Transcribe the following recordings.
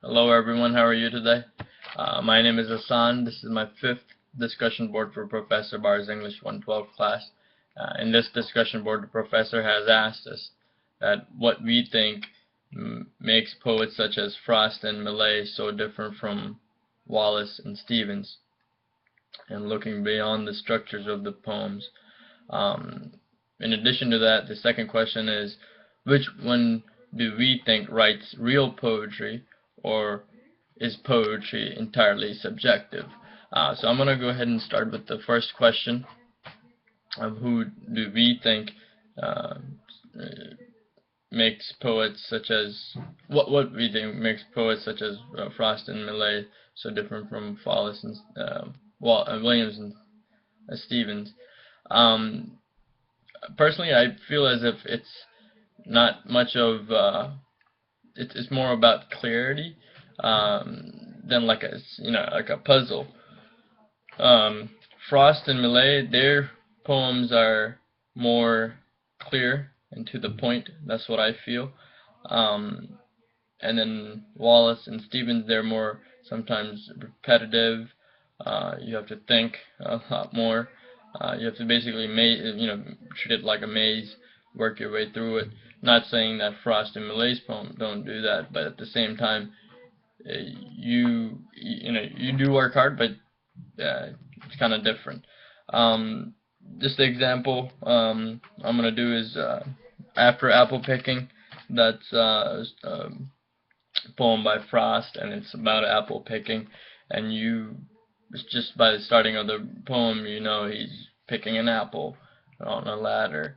Hello everyone, how are you today? My name is Hassan. This is my fifth discussion board for Professor Barr's English 112 class. In this discussion board, the professor has asked us that what we think makes poets such as Frost and Millay so different from Wallace and Stevens, and looking beyond the structures of the poems. In addition to that, the second question is, which one do we think writes real poetry, or is poetry entirely subjective? So I'm going to go ahead and start with the first question of who do we think uh, makes poets such as what we think makes poets such as Frost and Millay so different from Wallace and Williams and Stevens. Um, Personally, I feel as if it's not much of it's more about clarity than like like a puzzle. Um, Frost and Millay, their poems are more clear and to the point. That's what I feel. Um, and then Wallace and Stevens, they're more sometimes repetitive. You have to think a lot more. You have to basically treat it like a maze, work your way through it. Not saying that Frost and Millay's poem don't do that, but at the same time, you do work hard, but it's kind of different. Just the example I'm gonna do is after apple picking. That's a poem by Frost, and it's about apple picking, and it's just by the starting of the poem, you know he's picking an apple on a ladder.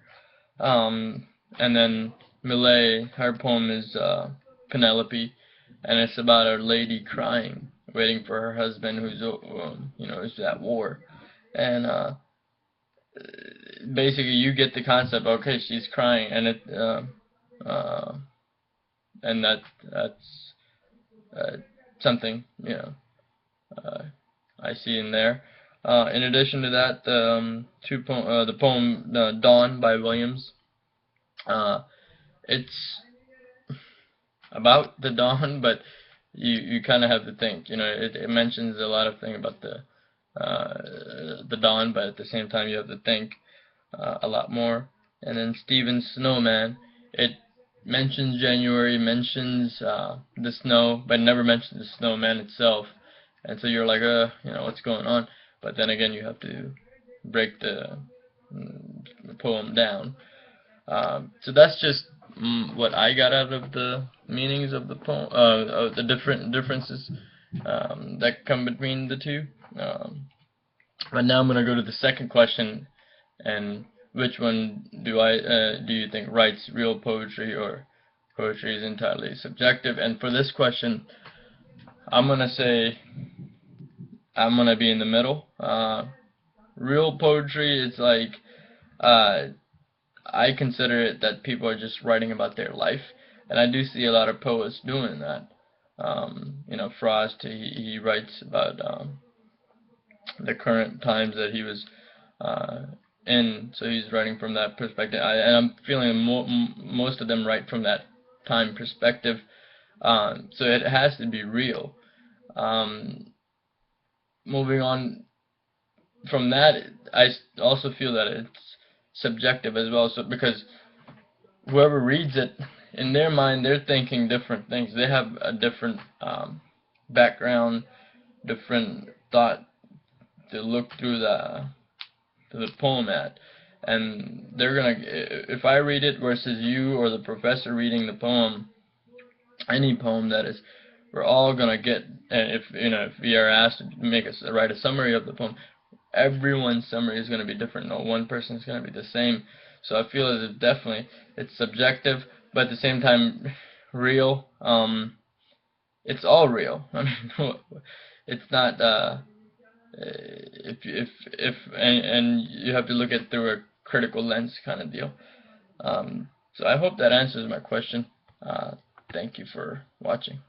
And then Millay, her poem is Penelope, and it's about a lady crying, waiting for her husband who's at war. And basically you get the concept. Okay, she's crying, and uh, that's something uh, I see in there. In addition to that, the poem Dawn by Williams. It's about the dawn, but you kind of have to think. It mentions a lot of things about the dawn, but at the same time you have to think a lot more. And then Stephen's Snowman, it mentions January, mentions the snow, but never mentions the snowman itself. And so you're like, what's going on? But then again, you have to break the poem down. So that's just what I got out of the meanings of the poem, of the different differences that come between the two. But now I'm going to go to the second question, and which one do you think writes real poetry, or poetry is entirely subjective? And for this question, I'm going to say I'm going to be in the middle. Real poetry is like I consider it that people are just writing about their life, and I do see a lot of poets doing that. Frost, he writes about the current times that he was in, so he's writing from that perspective. And I'm feeling most of them write from that time perspective, so it has to be real. Moving on from that, I also feel that it's subjective as well, so because whoever reads it, in their mind, they're thinking different things. They have a different background, different thought to look through the poem at, and they're gonna, if I read it versus you or the professor reading the poem, any poem that is, we're all gonna get, and if we are asked to write a summary of the poem, everyone's summary is going to be different. No one person is going to be the same. So I feel as if definitely it's subjective, but at the same time real. It's all real. I mean, it's not. And you have to look at it through a critical lens kind of deal. So I hope that answers my question. Thank you for watching.